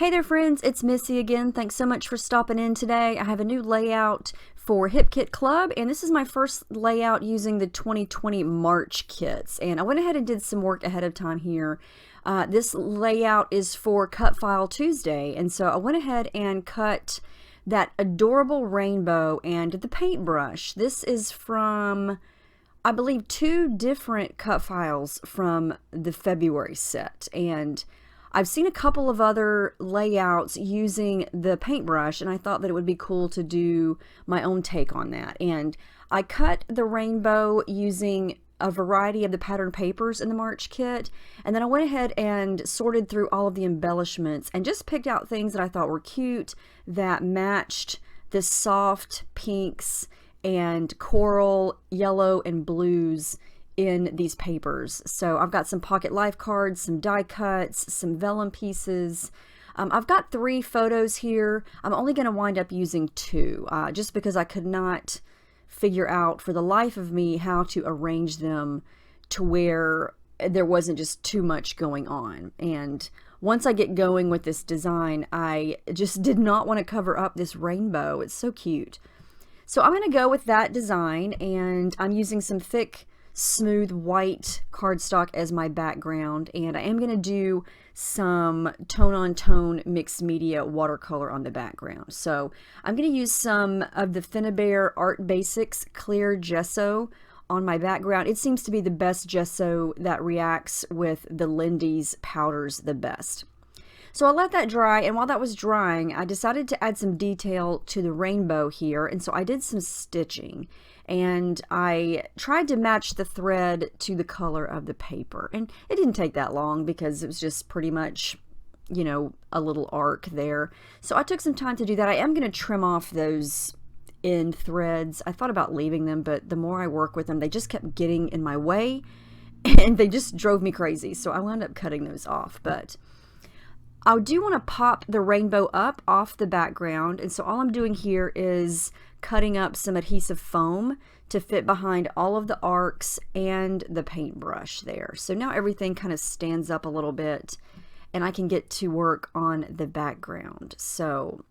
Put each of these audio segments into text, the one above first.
Hey there friends, it's Missy again. Thanks so much for stopping in today. I have a new layout for Hip Kit Club, and this is my first layout using the 2020 March kits. And I went ahead and did some work ahead of time here. This layout is for Cut File Tuesday, and so I went ahead and cut that adorable rainbow and the paintbrush. This is from, I believe, two different cut files from the February set, and I've seen a couple of other layouts using the paintbrush, and I thought that it would be cool to do my own take on that. And I cut the rainbow using a variety of the pattern papers in the March kit, and then I went ahead and sorted through all of the embellishments and just picked out things that I thought were cute that matched the soft pinks and coral, yellow, and blues in these papers. So I've got some pocket life cards, some die cuts, some vellum pieces. I've got 3 photos here. I'm only going to wind up using 2 just because I could not figure out for the life of me how to arrange them to where there wasn't just too much going on. And once I get going with this design, I just did not want to cover up this rainbow. It's so cute. So I'm going to go with that design, and I'm using some thick smooth white cardstock as my background, and I am going to do some tone-on-tone mixed media watercolor on the background. So I'm going to use some of the Finnabair Art Basics clear gesso on my background. It seems to be the best gesso that reacts with the Lindy's powders the best. So I let that dry, and while that was drying, I decided to add some detail to the rainbow here, and so I did some stitching. And I tried to match the thread to the color of the paper. And it didn't take that long because it was just pretty much, you know, a little arc there. So I took some time to do that. I am going to trim off those end threads. I thought about leaving them, but the more I work with them, they just kept getting in my way and they just drove me crazy. So I wound up cutting those off. But I do want to pop the rainbow up off the background. And so all I'm doing here is cutting up some adhesive foam to fit behind all of the arcs and the paintbrush there. So now everything kind of stands up a little bit and I can get to work on the background. So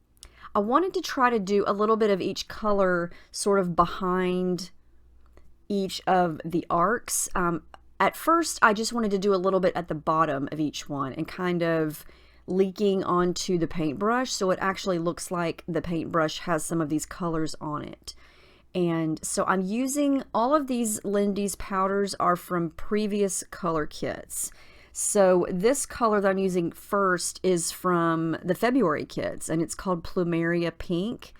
I wanted to try to do a little bit of each color sort of behind each of the arcs. At first I just wanted to do a little bit at the bottom of each one and kind of leaking onto the paintbrush, so it actually looks like the paintbrush has some of these colors on it. And so I'm using all of these Lindy's powders are from previous color kits. So this color that I'm using first is from the February kits, and it's called Plumeria Pink,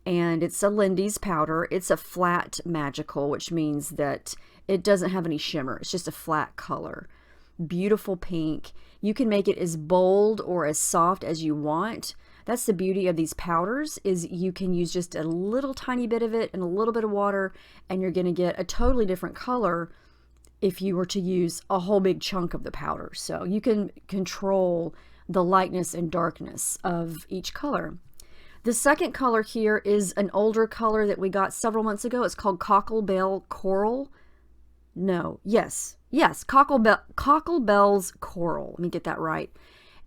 and it's a Lindy's powder. It's a flat magical, which means that it doesn't have any shimmer. It's just a flat color. Beautiful pink. You can make it as bold or as soft as you want. That's the beauty of these powders, is you can use just a little tiny bit of it and a little bit of water, and you're going to get a totally different color if you were to use a whole big chunk of the powder. So you can control the lightness and darkness of each color. The second color here is an older color that we got several months ago. It's called Cocklebell Coral. Cocklebell's Coral. Let me get that right.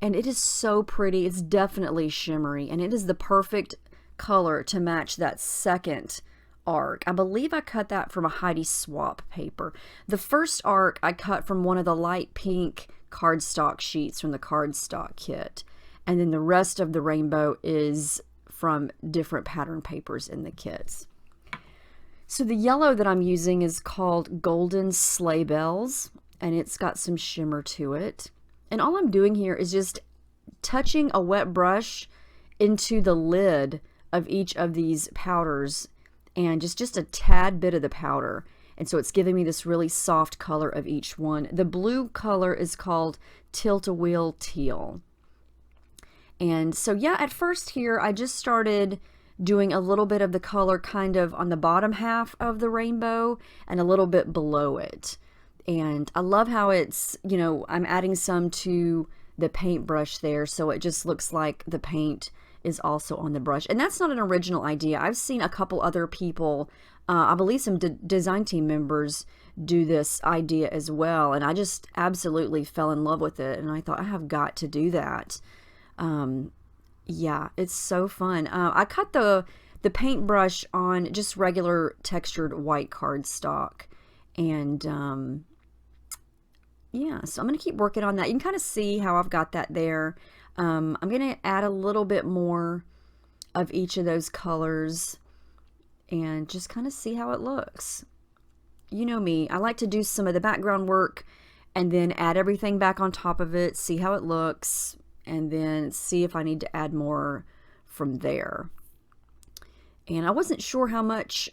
And it is so pretty. It's definitely shimmery, and it is the perfect color to match that second arc. I believe I cut that from a Heidi Swap paper. The first arc I cut from one of the light pink cardstock sheets from the cardstock kit, and then the rest of the rainbow is from different pattern papers in the kits. So the yellow that I'm using is called Golden Sleigh Bells, and it's got some shimmer to it. And all I'm doing here is just touching a wet brush into the lid of each of these powders, and just a tad bit of the powder. And so it's giving me this really soft color of each one. The blue color is called Tilt-A-Wheel Teal. And so yeah, at first here I just started doing a little bit of the color kind of on the bottom half of the rainbow and a little bit below it. And I love how it's, you know, I'm adding some to the paintbrush there, so it just looks like the paint is also on the brush. And that's not an original idea. I've seen a couple other people, I believe some design team members, do this idea as well, and I just absolutely fell in love with it, and I thought I have got to do that. Yeah, it's so fun. I cut the paintbrush on just regular textured white cardstock, and yeah, so I'm going to keep working on that. You can kind of see how I've got that there. I'm going to add a little bit more of each of those colors and just kind of see how it looks. You know me, I like to do some of the background work and then add everything back on top of it, see how it looks, and then see if I need to add more from there. And I wasn't sure how much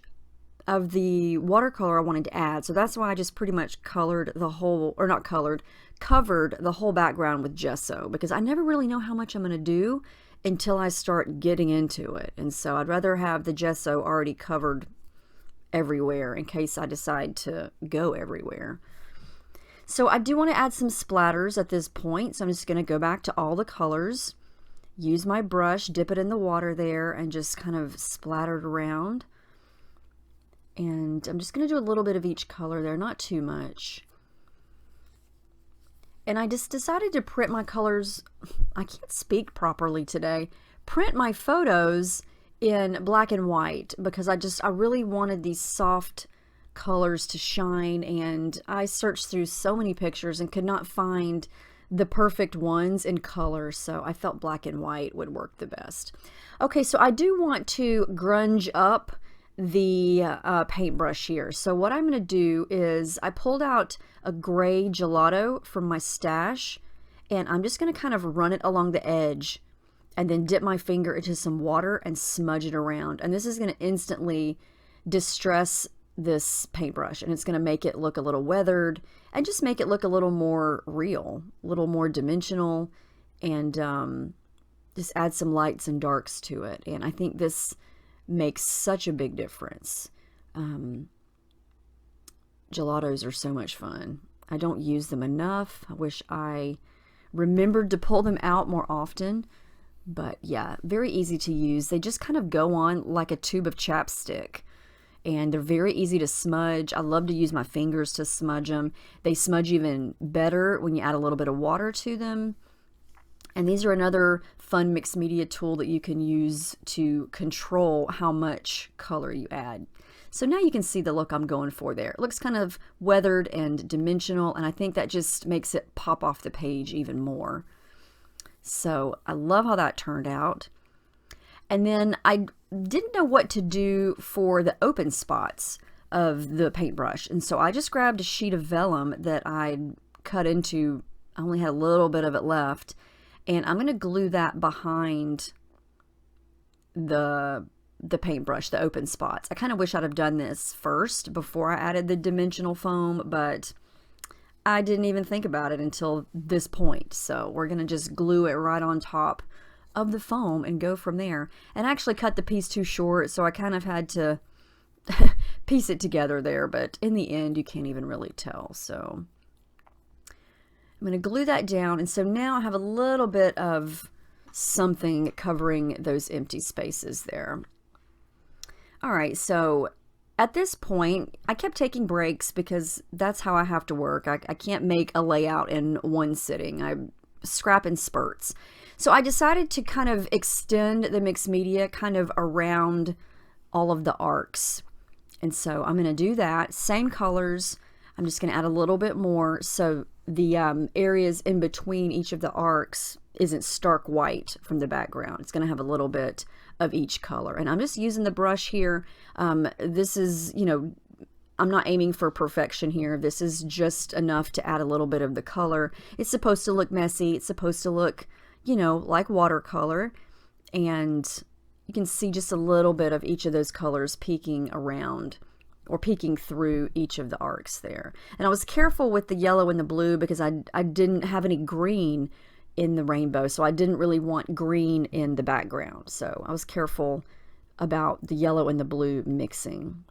of the watercolor I wanted to add, so that's why I just pretty much colored the whole, or not colored, covered the whole background with gesso, because I never really know how much I'm going to do until I start getting into it. And so I'd rather have the gesso already covered everywhere in case I decide to go everywhere. So I do want to add some splatters at this point, so I'm just going to go back to all the colors, use my brush, dip it in the water there, and just kind of splatter it around. And I'm just going to do a little bit of each color there, not too much. And I just decided to print my colors, I can't speak properly today, print my photos in black and white, because I really wanted these soft colors to shine, and I searched through so many pictures and could not find the perfect ones in color, so I felt black and white would work the best. Okay, so I do want to grunge up the paintbrush here. So what I'm going to do is I pulled out a gray gelato from my stash, and I'm just going to kind of run it along the edge and then dip my finger into some water and smudge it around. And this is going to instantly distress this paintbrush, and it's going to make it look a little weathered and just make it look a little more real, a little more dimensional, and just add some lights and darks to it. And I think this makes such a big difference. Gelatos are so much fun. I don't use them enough. I wish I remembered to pull them out more often, but yeah, very easy to use. They just kind of go on like a tube of chapstick, and they're very easy to smudge. I love to use my fingers to smudge them. They smudge even better when you add a little bit of water to them. And these are another fun mixed media tool that you can use to control how much color you add. So now you can see the look I'm going for there. It looks kind of weathered and dimensional, and I think that just makes it pop off the page even more. So I love how that turned out. And then I didn't know what to do for the open spots of the paintbrush, and so I just grabbed a sheet of vellum that I cut into, I only had a little bit of it left, and I'm going to glue that behind the paintbrush, the open spots. I kind of wish I'd have done this first before I added the dimensional foam, but I didn't even think about it until this point. So we're going to just glue it right on top of the foam and go from there. And I actually cut the piece too short, so I kind of had to piece it together there, but in the end you can't even really tell. So I'm going to glue that down, and so now I have a little bit of something covering those empty spaces there. All right, so at this point, I kept taking breaks because that's how I have to work. I can't make a layout in one sitting. I scrap in spurts. So I decided to kind of extend the mixed media kind of around all of the arcs. And so I'm going to do that. Same colors. I'm just going to add a little bit more so the areas in between each of the arcs isn't stark white from the background. It's going to have a little bit of each color. And I'm just using the brush here. This is, you know, I'm not aiming for perfection here. This is just enough to add a little bit of the color. It's supposed to look messy. It's supposed to look, you know, like watercolor. And you can see just a little bit of each of those colors peeking around or peeking through each of the arcs there. And I was careful with the yellow and the blue because I didn't have any green in the rainbow, so I didn't really want green in the background. So I was careful about the yellow and the blue mixing.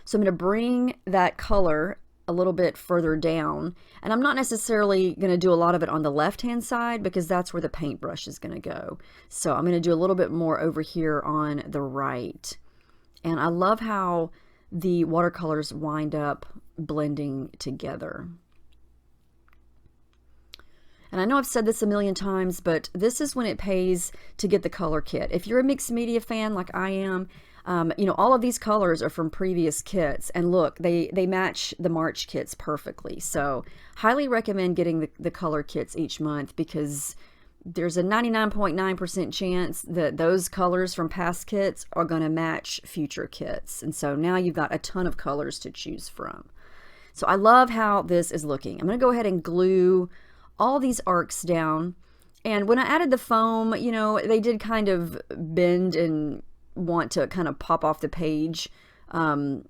So I'm going to bring that color a little bit further down, and I'm not necessarily going to do a lot of it on the left hand side because that's where the paintbrush is going to go. So I'm going to do a little bit more over here on the right. And I love how the watercolors wind up blending together. And I know I've said this a million times, but this is when it pays to get the color kit. If you're a mixed media fan like I am, you know, all of these colors are from previous kits, and look, they match the March kits perfectly. So highly recommend getting the color kits each month, because there's a 99.9% chance that those colors from past kits are going to match future kits. And so now you've got a ton of colors to choose from. So I love how this is looking. I'm going to go ahead and glue all these arcs down. And when I added the foam, you know, they did kind of bend and want to kind of pop off the page in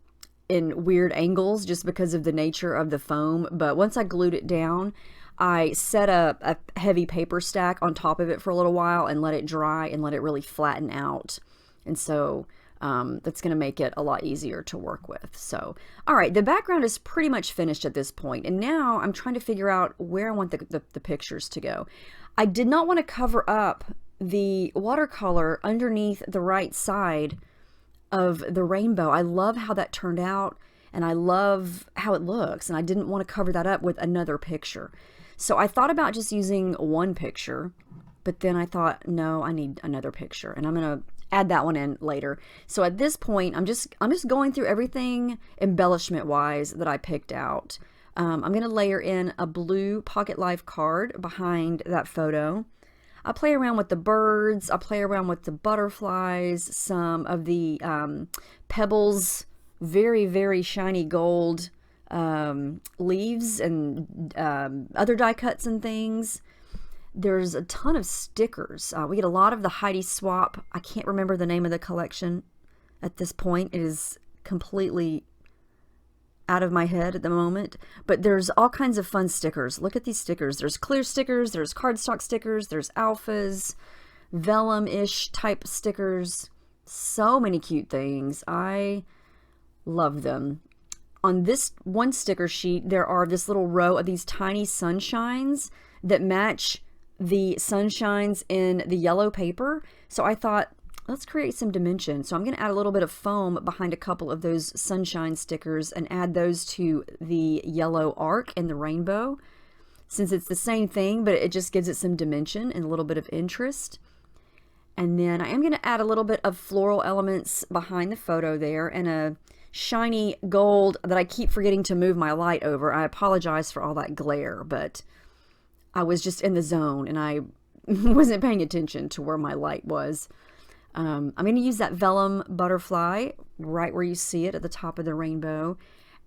weird angles just because of the nature of the foam. But once I glued it down, I set a heavy paper stack on top of it for a little while and let it dry and let it really flatten out. And so that's going to make it a lot easier to work with. So, all right, the background is pretty much finished at this point. And now I'm trying to figure out where I want the pictures to go. I did not want to cover up the watercolor underneath the right side of the rainbow. I love how that turned out, and I love how it looks, and I didn't want to cover that up with another picture. So I thought about just using one picture, but then I thought, no, I need another picture, and I'm going to add that one in later. So at this point, I'm just going through everything embellishment wise that I picked out. I'm going to layer in a blue Pocket Life card behind that photo. I play around with the birds, I play around with the butterflies, some of the pebbles, very, very shiny gold leaves, and other die cuts and things. There's a ton of stickers. We get a lot of the Heidi Swap. I can't remember the name of the collection at this point. It is completely out of my head at the moment, but there's all kinds of fun stickers. Look at these stickers. There's clear stickers, there's cardstock stickers, there's alphas, vellum-ish type stickers. So many cute things. I love them. On this one sticker sheet, there are this little row of these tiny sunshines that match the sunshines in the yellow paper. So I thought, let's create some dimension. So I'm going to add a little bit of foam behind a couple of those sunshine stickers and add those to the yellow arc and the rainbow, since it's the same thing, but it just gives it some dimension and a little bit of interest. And then I am going to add a little bit of floral elements behind the photo there, and a shiny gold that I keep forgetting to move my light over. I apologize for all that glare, but I was just in the zone and I wasn't paying attention to where my light was. I'm going to use that vellum butterfly right where you see it at the top of the rainbow.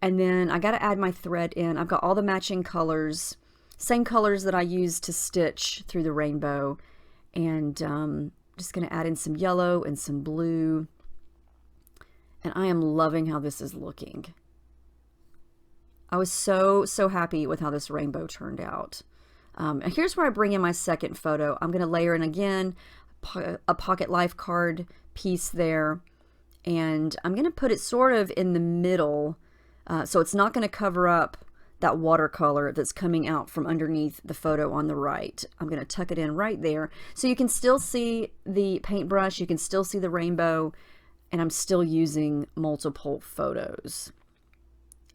And then I got to add my thread in. I've got all the matching colors, same colors that I used to stitch through the rainbow. And just going to add in some yellow and some blue. And I am loving how this is looking. I was so happy with how this rainbow turned out. And here's where I bring in my second photo. I'm going to layer in again a Pocket Life card piece there, and I'm going to put it sort of in the middle, so it's not going to cover up that watercolor that's coming out from underneath the photo on the right. I'm going to tuck it in right there so you can still see the paintbrush, you can still see the rainbow, and I'm still using multiple photos.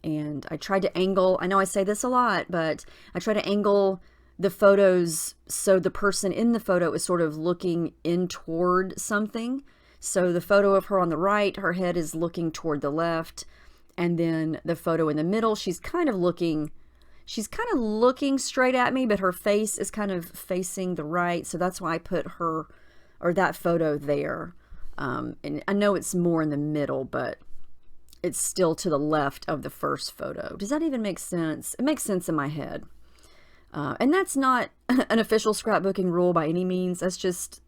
And I tried to angle, I know I say this a lot, but I try to angle the photos so the person in the photo is sort of looking in toward something. So the photo of her on the right, her head is looking toward the left, and then the photo in the middle, she's kind of looking straight at me, but her face is kind of facing the right. So that's why I put her, or that photo there. And I know it's more in the middle, but it's still to the left of the first photo. Does that even make sense? It makes sense in my head. And that's not an official scrapbooking rule by any means. That's just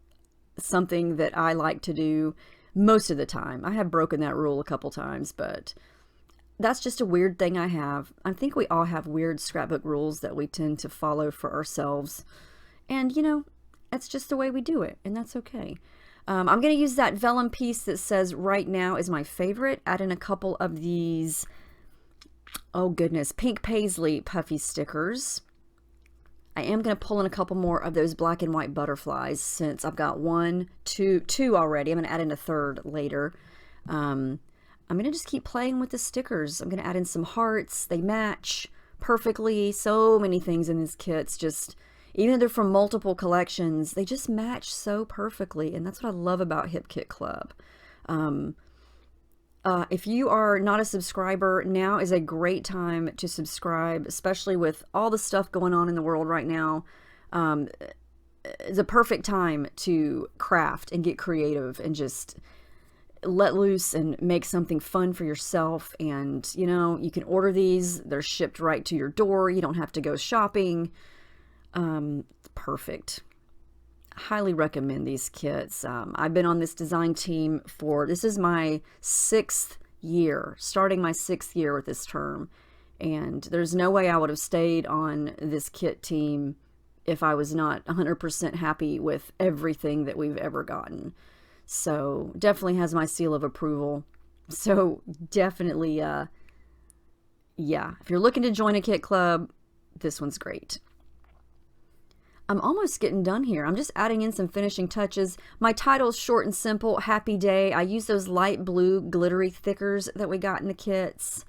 something that I like to do most of the time. I have broken that rule a couple times, but that's just a weird thing I have. I think we all have weird scrapbook rules that we tend to follow for ourselves. And, you know, that's just the way we do it, and that's okay. I'm going to use that vellum piece that says right now is my favorite. Add in a couple of these, oh goodness, pink paisley puffy stickers. I am going to pull in a couple more of those black and white butterflies since I've got two already. I'm going to add in a third later. I'm going to just keep playing with the stickers. I'm going to add in some hearts. They match perfectly. So many things in this kit. It's just, Even if they're from multiple collections, they just match so perfectly, and that's what I love about Hip Kit Club. If you are not a subscriber, now is a great time to subscribe, especially with all the stuff going on in the world right now. It's a perfect time to craft and get creative and just let loose and make something fun for yourself. And, you know, you can order these. They're shipped right to your door. You don't have to go shopping. Perfect. Highly recommend these kits. I've been on this design team this is my 6th year, starting my 6th year with this term, and there's no way I would have stayed on this kit team if I was not 100% happy with everything that we've ever gotten. So definitely has my seal of approval. So definitely, yeah, if you're looking to join a kit club, this one's great. I'm almost getting done here. I'm just adding in some finishing touches. My title's short and simple, Happy Day. I use those light blue glittery thickers that we got in the kits.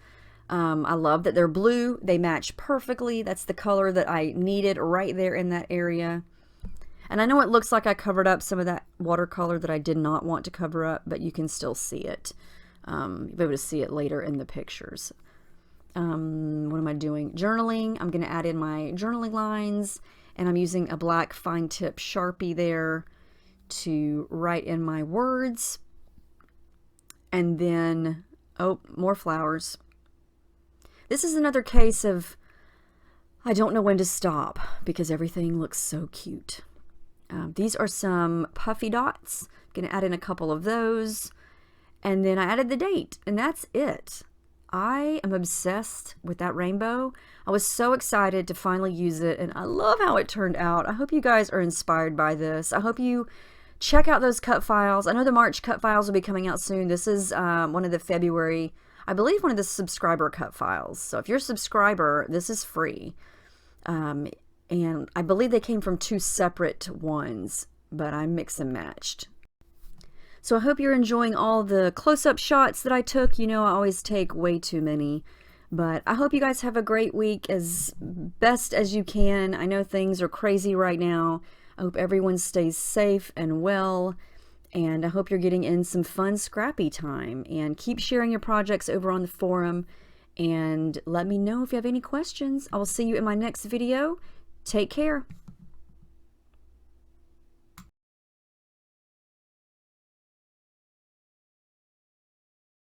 I love that they're blue. They match perfectly. That's the color that I needed right there in that area. And I know it looks like I covered up some of that watercolor that I did not want to cover up, but you can still see it. You'll be able to see it later in the pictures. What am I doing? Journaling. I'm going to add in my journaling lines. And I'm using a black fine tip Sharpie there to write in my words. And then, oh, more flowers. This is another case of I don't know when to stop because everything looks so cute. These are some puffy dots. I'm going to add in a couple of those. And then I added the date, and that's it. I am obsessed with that rainbow. I was so excited to finally use it, and I love how it turned out. I hope you guys are inspired by this. I hope you check out those cut files. I know the March cut files will be coming out soon. This is one of the February, I believe one of the subscriber cut files. So if you're a subscriber, this is free. And I believe they came from 2 separate ones, but I mix and matched. So I hope you're enjoying all the close-up shots that I took. You know, I always take way too many. But I hope you guys have a great week as best as you can. I know things are crazy right now. I hope everyone stays safe and well. And I hope you're getting in some fun, scrappy time. And keep sharing your projects over on the forum. And let me know if you have any questions. I will see you in my next video. Take care.